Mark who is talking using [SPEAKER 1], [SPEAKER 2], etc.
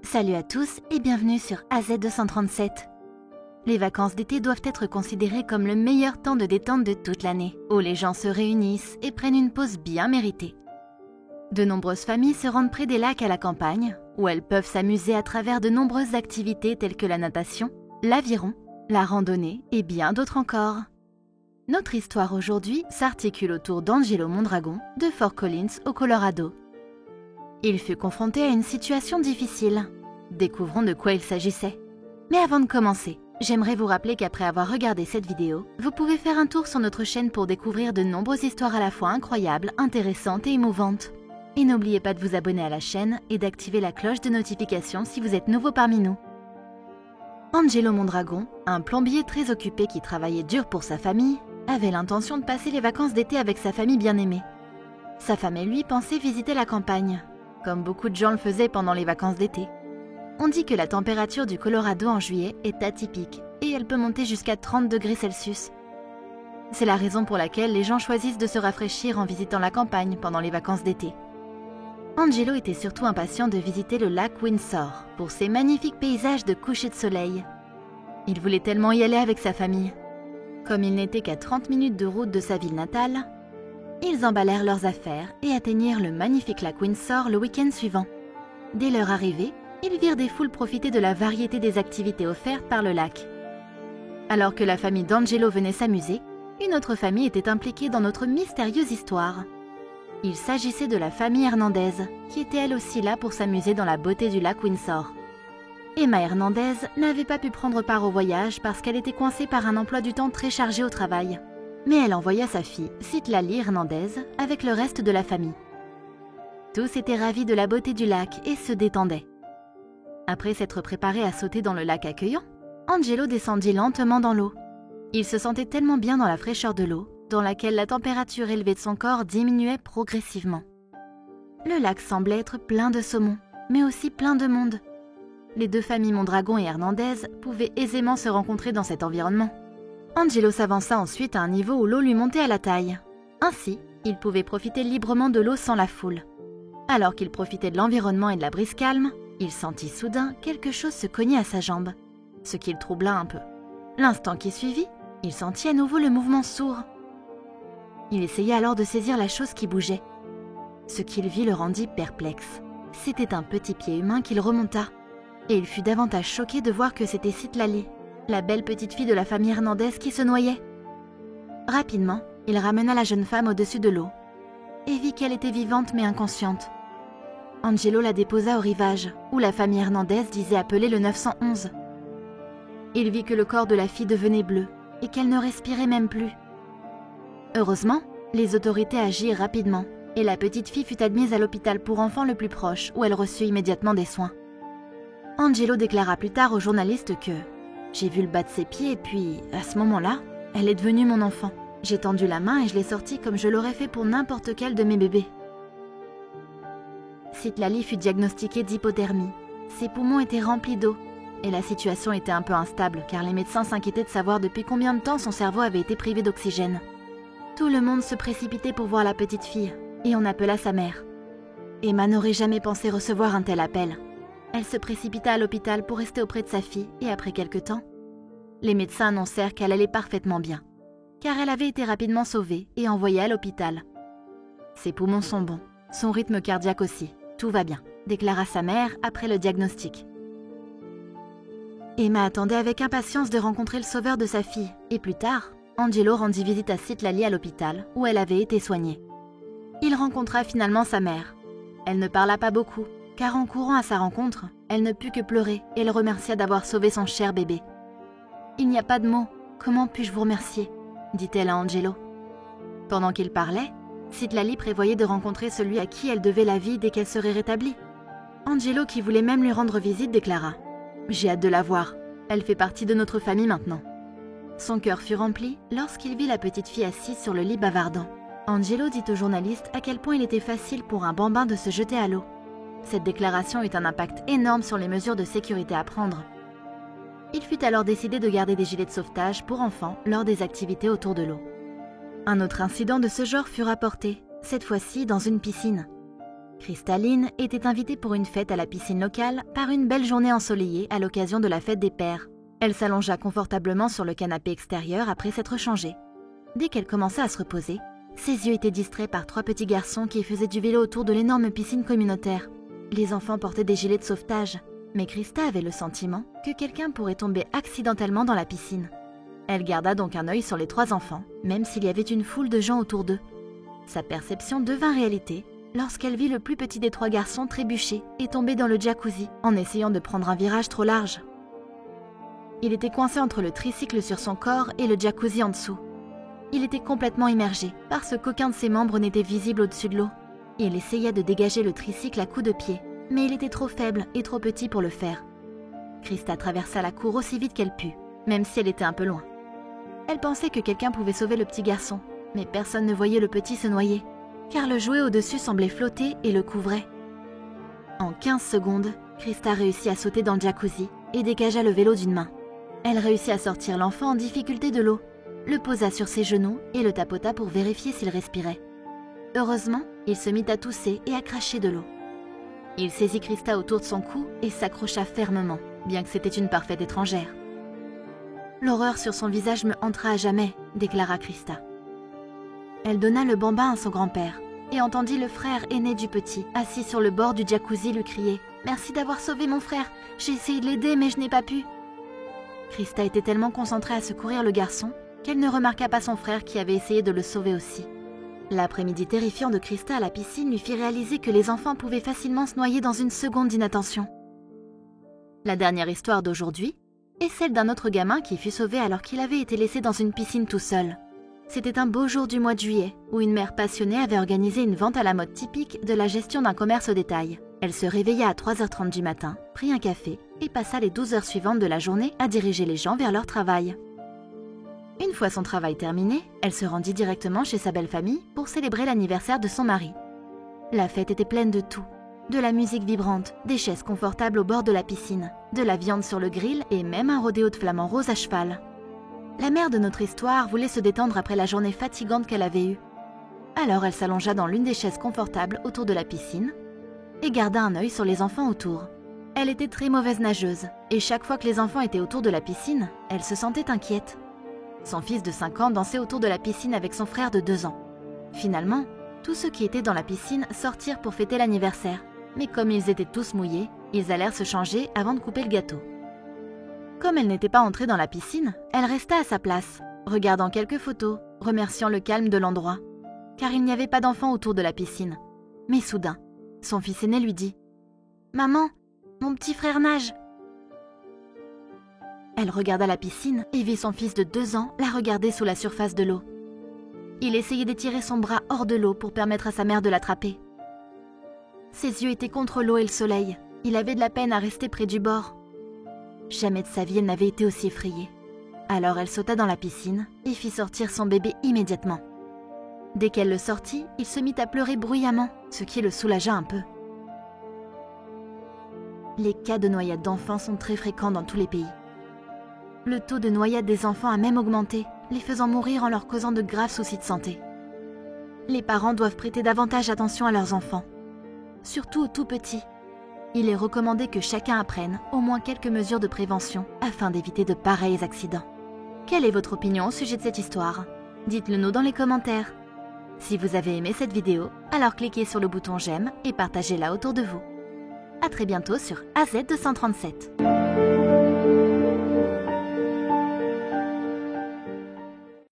[SPEAKER 1] Salut à tous et bienvenue sur AZ237. Les vacances d'été doivent être considérées comme le meilleur temps de détente de toute l'année, où les gens se réunissent et prennent une pause bien méritée. De nombreuses familles se rendent près des lacs à la campagne, où elles peuvent s'amuser à travers de nombreuses activités telles que la natation, l'aviron, la randonnée et bien d'autres encore. Notre histoire aujourd'hui s'articule autour d'Angelo Mondragon de Fort Collins au Colorado. Il fut confronté à une situation difficile. Découvrons de quoi il s'agissait. Mais avant de commencer, j'aimerais vous rappeler qu'après avoir regardé cette vidéo, vous pouvez faire un tour sur notre chaîne pour découvrir de nombreuses histoires à la fois incroyables, intéressantes et émouvantes. Et n'oubliez pas de vous abonner à la chaîne et d'activer la cloche de notification si vous êtes nouveau parmi nous. Angelo Mondragon, un plombier très occupé qui travaillait dur pour sa famille, avait l'intention de passer les vacances d'été avec sa famille bien-aimée. Sa femme et lui pensaient visiter la campagne, comme beaucoup de gens le faisaient pendant les vacances d'été. On dit que la température du Colorado en juillet est atypique et elle peut monter jusqu'à 30 degrés Celsius. C'est la raison pour laquelle les gens choisissent de se rafraîchir en visitant la campagne pendant les vacances d'été. Angelo était surtout impatient de visiter le lac Windsor pour ses magnifiques paysages de coucher de soleil. Il voulait tellement y aller avec sa famille. Comme il n'était qu'à 30 minutes de route de sa ville natale, ils emballèrent leurs affaires et atteignirent le magnifique lac Windsor le week-end suivant. Dès leur arrivée, ils virent des foules profiter de la variété des activités offertes par le lac. Alors que la famille d'Angelo venait s'amuser, une autre famille était impliquée dans notre mystérieuse histoire. Il s'agissait de la famille Hernandez, qui était elle aussi là pour s'amuser dans la beauté du lac Windsor. Emma Hernandez n'avait pas pu prendre part au voyage parce qu'elle était coincée par un emploi du temps très chargé au travail. Mais elle envoya sa fille, Citlali Hernandez, avec le reste de la famille. Tous étaient ravis de la beauté du lac et se détendaient. Après s'être préparé à sauter dans le lac accueillant, Angelo descendit lentement dans l'eau. Il se sentait tellement bien dans la fraîcheur de l'eau, dans laquelle la température élevée de son corps diminuait progressivement. Le lac semblait être plein de saumons, mais aussi plein de monde. Les deux familles Mondragon et Hernandez pouvaient aisément se rencontrer dans cet environnement. Angelo s'avança ensuite à un niveau où l'eau lui montait à la taille. Ainsi, il pouvait profiter librement de l'eau sans la foule. Alors qu'il profitait de l'environnement et de la brise calme, il sentit soudain quelque chose se cogner à sa jambe, ce qui le troubla un peu. L'instant qui suivit, il sentit à nouveau le mouvement sourd. Il essaya alors de saisir la chose qui bougeait. Ce qu'il vit le rendit perplexe. C'était un petit pied humain qu'il remonta, et il fut davantage choqué de voir que c'était Citlali, la belle petite fille de la famille Hernandez qui se noyait. Rapidement, il ramena la jeune femme au-dessus de l'eau et vit qu'elle était vivante mais inconsciente. Angelo la déposa au rivage, où la famille Hernandez disait appeler le 911. Il vit que le corps de la fille devenait bleu et qu'elle ne respirait même plus. Heureusement, les autorités agirent rapidement et la petite fille fut admise à l'hôpital pour enfants le plus proche où elle reçut immédiatement des soins. Angelo déclara plus tard aux journalistes que « J'ai vu le bas de ses pieds et puis, à ce moment-là, elle est devenue mon enfant. J'ai tendu la main et je l'ai sortie comme je l'aurais fait pour n'importe quel de mes bébés. » Citlali fut diagnostiquée d'hypothermie. Ses poumons étaient remplis d'eau et la situation était un peu instable car les médecins s'inquiétaient de savoir depuis combien de temps son cerveau avait été privé d'oxygène. Tout le monde se précipitait pour voir la petite fille et on appela sa mère. Emma n'aurait jamais pensé recevoir un tel appel. Elle se précipita à l'hôpital pour rester auprès de sa fille et après quelque temps, les médecins annoncèrent qu'elle allait parfaitement bien, car elle avait été rapidement sauvée et envoyée à l'hôpital. Ses poumons sont bons, son rythme cardiaque aussi, tout va bien, déclara sa mère après le diagnostic. Emma attendait avec impatience de rencontrer le sauveur de sa fille et plus tard, Angelo rendit visite à Citlali à l'hôpital où elle avait été soignée. Il rencontra finalement sa mère. Elle ne parla pas beaucoup, car en courant à sa rencontre, elle ne put que pleurer et le remercia d'avoir sauvé son cher bébé. « Il n'y a pas de mots, comment puis-je vous remercier ?» dit-elle à Angelo. Pendant qu'il parlait, Citlali prévoyait de rencontrer celui à qui elle devait la vie dès qu'elle serait rétablie. Angelo, qui voulait même lui rendre visite, déclara « J'ai hâte de la voir, elle fait partie de notre famille maintenant. » Son cœur fut rempli lorsqu'il vit la petite fille assise sur le lit bavardant. Angelo dit au journaliste à quel point il était facile pour un bambin de se jeter à l'eau. Cette déclaration eut un impact énorme sur les mesures de sécurité à prendre. Il fut alors décidé de garder des gilets de sauvetage pour enfants lors des activités autour de l'eau. Un autre incident de ce genre fut rapporté, cette fois-ci dans une piscine. Cristalline était invitée pour une fête à la piscine locale par une belle journée ensoleillée à l'occasion de la fête des pères. Elle s'allongea confortablement sur le canapé extérieur après s'être changée. Dès qu'elle commença à se reposer, ses yeux étaient distraits par 3 petits garçons qui faisaient du vélo autour de l'énorme piscine communautaire. Les enfants portaient des gilets de sauvetage, mais Krista avait le sentiment que quelqu'un pourrait tomber accidentellement dans la piscine. Elle garda donc un œil sur les 3 enfants, même s'il y avait une foule de gens autour d'eux. Sa perception devint réalité lorsqu'elle vit le plus petit des 3 garçons trébucher et tomber dans le jacuzzi en essayant de prendre un virage trop large. Il était coincé entre le tricycle sur son corps et le jacuzzi en dessous. Il était complètement immergé parce qu'aucun de ses membres n'était visible au-dessus de l'eau. Il essaya de dégager le tricycle à coups de pied, mais il était trop faible et trop petit pour le faire. Krista traversa la cour aussi vite qu'elle put, même si elle était un peu loin. Elle pensait que quelqu'un pouvait sauver le petit garçon, mais personne ne voyait le petit se noyer, car le jouet au-dessus semblait flotter et le couvrait. En 15 secondes, Krista réussit à sauter dans le jacuzzi et dégagea le vélo d'une main. Elle réussit à sortir l'enfant en difficulté de l'eau, le posa sur ses genoux et le tapota pour vérifier s'il respirait. Heureusement, il se mit à tousser et à cracher de l'eau. Il saisit Krista autour de son cou et s'accrocha fermement, bien que c'était une parfaite étrangère. « L'horreur sur son visage me hantera à jamais », déclara Krista. Elle donna le bambin à son grand-père et entendit le frère aîné du petit, assis sur le bord du jacuzzi, lui crier « Merci d'avoir sauvé mon frère, j'ai essayé de l'aider mais je n'ai pas pu ». Krista était tellement concentrée à secourir le garçon qu'elle ne remarqua pas son frère qui avait essayé de le sauver aussi. L'après-midi terrifiant de Krista à la piscine lui fit réaliser que les enfants pouvaient facilement se noyer dans une seconde d'inattention. La dernière histoire d'aujourd'hui est celle d'un autre gamin qui fut sauvé alors qu'il avait été laissé dans une piscine tout seul. C'était un beau jour du mois de juillet où une mère passionnée avait organisé une vente à la mode typique de la gestion d'un commerce au détail. Elle se réveilla à 3h30 du matin, prit un café et passa les 12 heures suivantes de la journée à diriger les gens vers leur travail. Une fois son travail terminé, elle se rendit directement chez sa belle famille pour célébrer l'anniversaire de son mari. La fête était pleine de tout. De la musique vibrante, des chaises confortables au bord de la piscine, de la viande sur le grill et même un rodéo de flamants roses à cheval. La mère de notre histoire voulait se détendre après la journée fatigante qu'elle avait eue. Alors elle s'allongea dans l'une des chaises confortables autour de la piscine et garda un œil sur les enfants autour. Elle était très mauvaise nageuse et chaque fois que les enfants étaient autour de la piscine, elle se sentait inquiète. Son fils de 5 ans dansait autour de la piscine avec son frère de 2 ans. Finalement, tous ceux qui étaient dans la piscine sortirent pour fêter l'anniversaire. Mais comme ils étaient tous mouillés, ils allèrent se changer avant de couper le gâteau. Comme elle n'était pas entrée dans la piscine, elle resta à sa place, regardant quelques photos, remerciant le calme de l'endroit. Car il n'y avait pas d'enfants autour de la piscine. Mais soudain, son fils aîné lui dit « Maman, mon petit frère nage !» Elle regarda la piscine et vit son fils de 2 ans la regarder sous la surface de l'eau. Il essayait d'étirer son bras hors de l'eau pour permettre à sa mère de l'attraper. Ses yeux étaient contre l'eau et le soleil. Il avait de la peine à rester près du bord. Jamais de sa vie elle n'avait été aussi effrayée. Alors elle sauta dans la piscine et fit sortir son bébé immédiatement. Dès qu'elle le sortit, il se mit à pleurer bruyamment, ce qui le soulagea un peu. Les cas de noyade d'enfants sont très fréquents dans tous les pays. Le taux de noyade des enfants a même augmenté, les faisant mourir en leur causant de graves soucis de santé. Les parents doivent prêter davantage attention à leurs enfants, surtout aux tout petits. Il est recommandé que chacun apprenne au moins quelques mesures de prévention afin d'éviter de pareils accidents. Quelle est votre opinion au sujet de cette histoire? Dites-le nous dans les commentaires. Si vous avez aimé cette vidéo, alors cliquez sur le bouton j'aime et partagez-la autour de vous. À très bientôt sur AZ237.